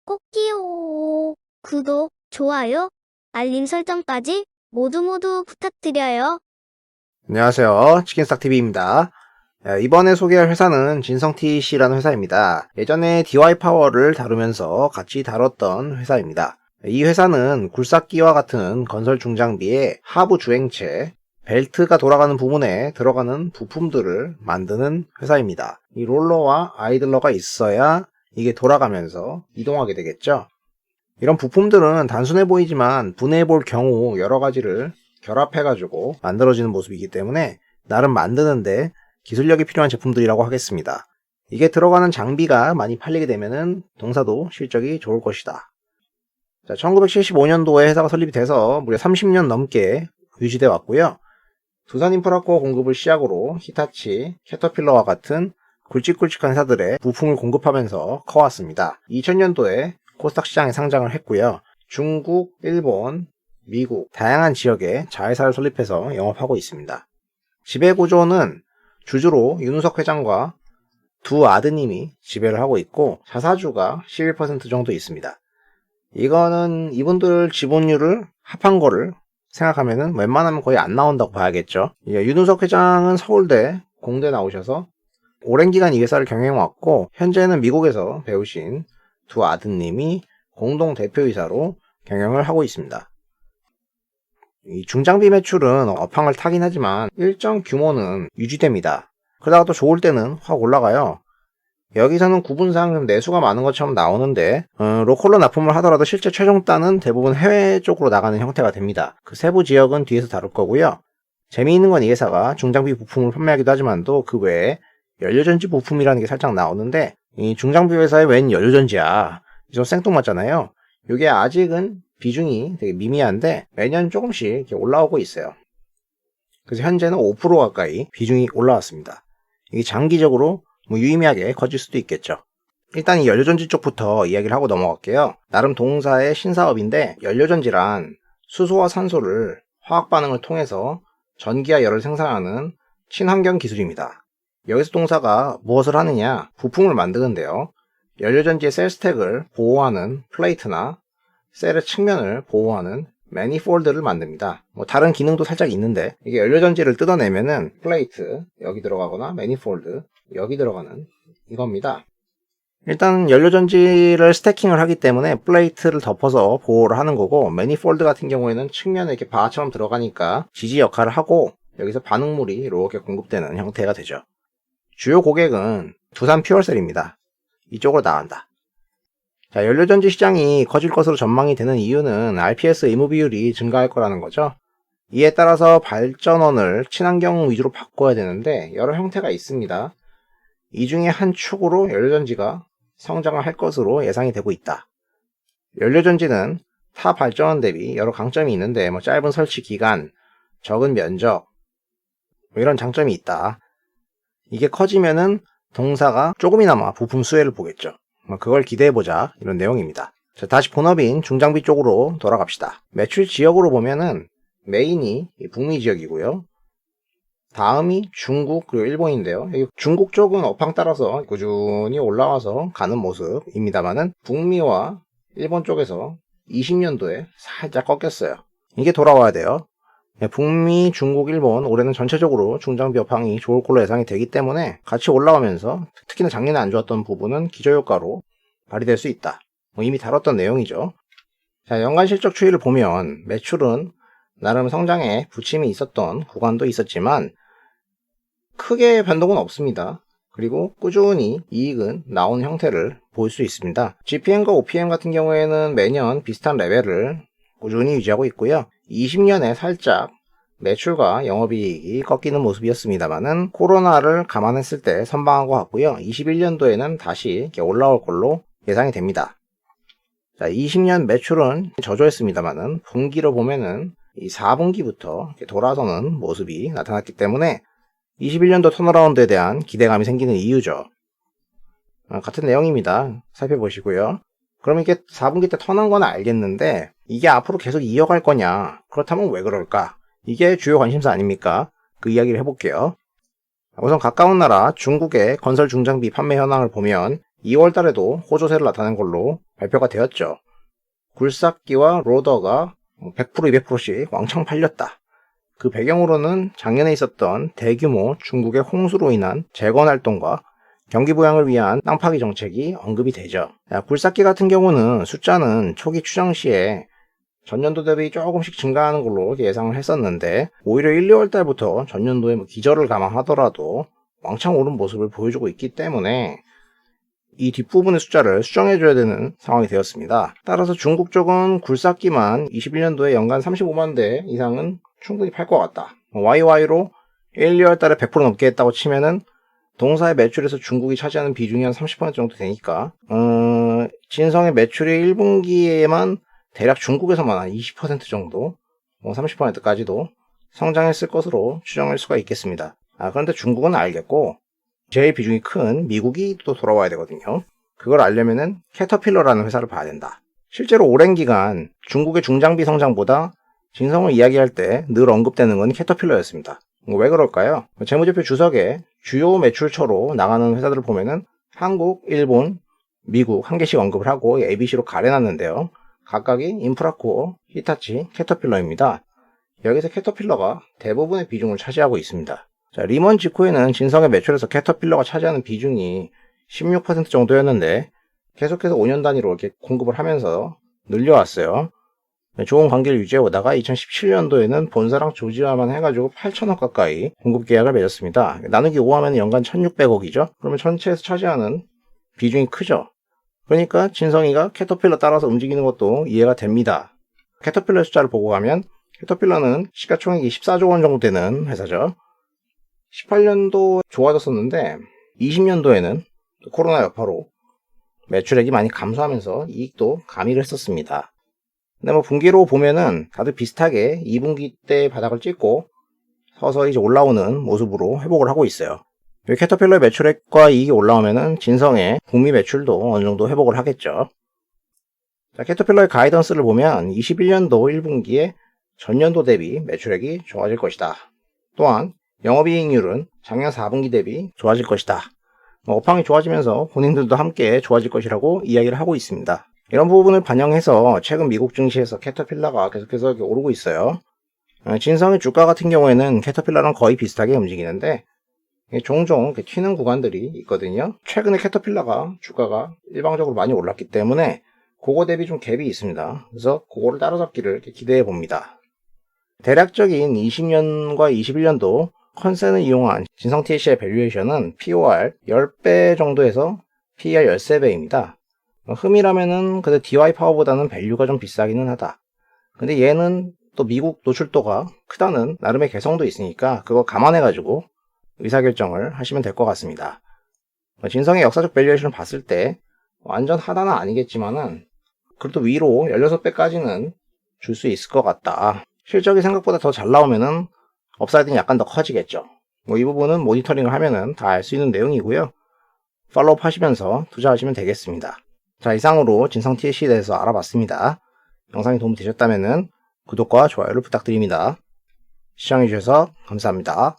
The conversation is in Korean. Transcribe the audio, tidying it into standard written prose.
꼭지요. 구독, 좋아요, 알림 설정까지 모두 부탁드려요. 안녕하세요. 치킨스탁TV입니다. 이번에 소개할 회사는 진성TC라는 회사입니다. 예전에 DY파워를 다루면서 같이 다뤘던 회사입니다. 이 회사는 굴삭기와 같은 건설 중장비의 하부 주행체, 벨트가 돌아가는 부분에 들어가는 부품들을 만드는 회사입니다. 이 롤러와 아이들러가 있어야 이게 돌아가면서 이동하게 되겠죠. 이런 부품들은 단순해 보이지만 분해해 볼 경우 여러 가지를 결합해가지고 만들어지는 모습이기 때문에 나름 만드는데 기술력이 필요한 제품들이라고 하겠습니다. 이게 들어가는 장비가 많이 팔리게 되면은 동사도 실적이 좋을 것이다. 1975년도에 회사가 설립이 돼서 무려 30년 넘게 유지돼 왔고요. 두산인프라코어 공급을 시작으로 히타치, 캐터필러와 같은 굵직굵직한 회사들의 부품을 공급하면서 커왔습니다. 2000년도에 코스닥 시장에 상장을 했고요. 중국, 일본, 미국 다양한 지역에 자회사를 설립해서 영업하고 있습니다. 지배구조는 주주로 윤우석 회장과 두 아드님이 지배를 하고 있고 자사주가 11% 정도 있습니다. 이거는 이분들 지분율을 합한 거를 생각하면은 웬만하면 거의 안 나온다고 봐야겠죠. 윤우석 회장은 서울대, 공대 나오셔서 오랜 기간 이 회사를 경영해왔고 현재는 미국에서 배우신 두 아드님이 공동 대표이사로 경영을 하고 있습니다. 이 중장비 매출은 업황을 타긴 하지만 일정 규모는 유지됩니다. 그러다가 또 좋을 때는 확 올라가요. 여기서는 구분상 내수가 많은 것처럼 나오는데 로컬로 납품을 하더라도 실제 최종단은 대부분 해외 쪽으로 나가는 형태가 됩니다. 그 세부 지역은 뒤에서 다룰 거고요. 재미있는 건 이 회사가 중장비 부품을 판매하기도 하지만 또 그 외에 연료전지 부품이라는 게 살짝 나오는데 이 중장비 회사에 웬 연료전지야. 좀 생뚱맞잖아요. 이게 아직은 비중이 되게 미미한데 매년 조금씩 이렇게 올라오고 있어요. 그래서 현재는 5% 가까이 비중이 올라왔습니다. 이게 장기적으로 유의미하게 커질 수도 있겠죠. 일단 이 연료전지 쪽부터 이야기를 하고 넘어갈게요. 나름 동사의 신사업인데 연료전지란 수소와 산소를 화학 반응을 통해서 전기와 열을 생산하는 친환경 기술입니다. 여기서 동사가 무엇을 하느냐? 부품을 만드는데요. 연료전지의 셀 스택을 보호하는 플레이트나 셀의 측면을 보호하는 매니폴드를 만듭니다. 다른 기능도 살짝 있는데 이게 연료전지를 뜯어내면은 플레이트 여기 들어가거나 매니폴드 여기 들어가는 이겁니다. 일단 연료전지를 스태킹을 하기 때문에 플레이트를 덮어서 보호를 하는 거고 매니폴드 같은 경우에는 측면에 이렇게 바처럼 들어가니까 지지 역할을 하고 여기서 반응물이 이렇게 공급되는 형태가 되죠. 주요 고객은 두산 퓨얼셀입니다. 이쪽으로 나간다. 연료전지 시장이 커질 것으로 전망이 되는 이유는 RPS 의무 비율이 증가할 거라는 거죠. 이에 따라서 발전원을 친환경 위주로 바꿔야 되는데 여러 형태가 있습니다. 이 중에 한 축으로 연료전지가 성장을 할 것으로 예상이 되고 있다. 연료전지는 타 발전원 대비 여러 강점이 있는데 짧은 설치 기간, 적은 면적 이런 장점이 있다. 이게 커지면은 동사가 조금이나마 부품 수혜를 보겠죠. 그걸 기대해보자 이런 내용입니다. 다시 본업인 중장비 쪽으로 돌아갑시다. 매출 지역으로 보면은 메인이 북미 지역이고요. 다음이 중국 그리고 일본인데요. 중국 쪽은 업황 따라서 꾸준히 올라와서 가는 모습입니다만은 북미와 일본 쪽에서 20년도에 살짝 꺾였어요. 이게 돌아와야 돼요. 북미, 중국, 일본 올해는 전체적으로 중장비 업황이 좋을 걸로 예상이 되기 때문에 같이 올라오면서 특히나 작년에 안 좋았던 부분은 기저효과로 발휘될 수 있다. 이미 다뤘던 내용이죠. 연간 실적 추이를 보면 매출은 나름 성장에 부침이 있었던 구간도 있었지만 크게 변동은 없습니다. 그리고 꾸준히 이익은 나오는 형태를 볼 수 있습니다. GPM과 OPM 같은 경우에는 매년 비슷한 레벨을 꾸준히 유지하고 있고요. 20년에 살짝 매출과 영업이익이 꺾이는 모습이었습니다만은 코로나를 감안했을 때 선방한 것 같고요. 21년도에는 다시 이렇게 올라올 걸로 예상이 됩니다. 20년 매출은 저조했습니다만은 분기로 보면은 이 4분기부터 이렇게 돌아서는 모습이 나타났기 때문에 21년도 턴어라운드에 대한 기대감이 생기는 이유죠. 같은 내용입니다. 살펴보시고요. 그럼 이게 4분기 때 턴한 건 알겠는데 이게 앞으로 계속 이어갈 거냐? 그렇다면 왜 그럴까? 이게 주요 관심사 아닙니까? 그 이야기를 해볼게요. 우선 가까운 나라 중국의 건설 중장비 판매 현황을 보면 2월 달에도 호조세를 나타낸 걸로 발표가 되었죠. 굴삭기와 로더가 100% 200%씩 왕창 팔렸다. 그 배경으로는 작년에 있었던 대규모 중국의 홍수로 인한 재건 활동과 경기 부양을 위한 땅 파기 정책이 언급이 되죠. 굴삭기 같은 경우는 숫자는 초기 추정 시에 전년도 대비 조금씩 증가하는 걸로 예상을 했었는데 오히려 1, 2월 달부터 전년도의 기저를 감안하더라도 왕창 오른 모습을 보여주고 있기 때문에 이 뒷부분의 숫자를 수정해줘야 되는 상황이 되었습니다. 따라서 중국 쪽은 굴삭기만 21년도에 연간 35만 대 이상은 충분히 팔 것 같다. YY로 1, 2월 달에 100% 넘게 했다고 치면은 동사의 매출에서 중국이 차지하는 비중이 한 30% 정도 되니까 진성의 매출이 1분기에만 대략 중국에서만 한 20% 정도 30%까지도 성장했을 것으로 추정할 수가 있겠습니다. 그런데 중국은 알겠고 제일 비중이 큰 미국이 또 돌아와야 되거든요. 그걸 알려면은 캐터필러라는 회사를 봐야 된다. 실제로 오랜 기간 중국의 중장비 성장보다 진성을 이야기할 때 늘 언급되는 건 캐터필러였습니다. 왜 그럴까요? 재무제표 주석에 주요 매출처로 나가는 회사들을 보면은 한국, 일본, 미국 한 개씩 언급을 하고 ABC로 가려놨는데요. 각각이 인프라코어, 히타치, 캐터필러입니다. 여기서 캐터필러가 대부분의 비중을 차지하고 있습니다. 자, 리먼 직후에는 진성의 매출에서 캐터필러가 차지하는 비중이 16% 정도였는데 계속해서 5년 단위로 이렇게 공급을 하면서 늘려왔어요. 좋은 관계를 유지해오다가 2017년도에는 본사랑 조지화만 해가지고 8천억 가까이 공급 계약을 맺었습니다. 나누기 5하면 연간 1600억이죠. 그러면 전체에서 차지하는 비중이 크죠. 그러니까 진성이가 캐터필러 따라서 움직이는 것도 이해가 됩니다. 캐터필러 숫자를 보고 가면 캐터필러는 시가총액이 14조 원 정도 되는 회사죠. 18년도 좋아졌었는데 20년도에는 코로나 여파로 매출액이 많이 감소하면서 이익도 감익을 했었습니다. 근데 분기로 보면은 다들 비슷하게 2분기 때 바닥을 찍고 서서히 이제 올라오는 모습으로 회복을 하고 있어요. 캐터필러의 매출액과 이익이 올라오면은 진성의 북미 매출도 어느 정도 회복을 하겠죠. 자, 캐터필러의 가이던스를 보면 21년도 1분기에 전년도 대비 매출액이 좋아질 것이다. 또한 영업이익률은 작년 4분기 대비 좋아질 것이다. 업황이 좋아지면서 본인들도 함께 좋아질 것이라고 이야기를 하고 있습니다. 이런 부분을 반영해서 최근 미국 증시에서 캐터필러가 계속해서 오르고 있어요. 진성의 주가 같은 경우에는 캐터필러랑 거의 비슷하게 움직이는데 종종 튀는 구간들이 있거든요. 최근에 캐터필러가 주가가 일방적으로 많이 올랐기 때문에 그거 대비 좀 갭이 있습니다. 그래서 그거를 따라잡기를 기대해 봅니다. 대략적인 20년과 21년도 컨센을 이용한 진성 TSC의 밸류에이션은 POR 10배 정도에서 PER 13배입니다. 흠이라면은 근데 DY 파워보다는 밸류가 좀 비싸기는 하다. 근데 얘는 또 미국 노출도가 크다는 나름의 개성도 있으니까 그거 감안해가지고 의사결정을 하시면 될 것 같습니다. 진성의 역사적 밸류에이션을 봤을 때 완전 하단은 아니겠지만은 그래도 위로 16배까지는 줄 수 있을 것 같다. 실적이 생각보다 더 잘 나오면은 업사이드는 약간 더 커지겠죠. 이 부분은 모니터링을 하면은 다 알 수 있는 내용이고요. 팔로우업 하시면서 투자하시면 되겠습니다. 자, 이상으로 진성 TSC에 대해서 알아봤습니다. 영상이 도움이 되셨다면은 구독과 좋아요를 부탁드립니다. 시청해주셔서 감사합니다.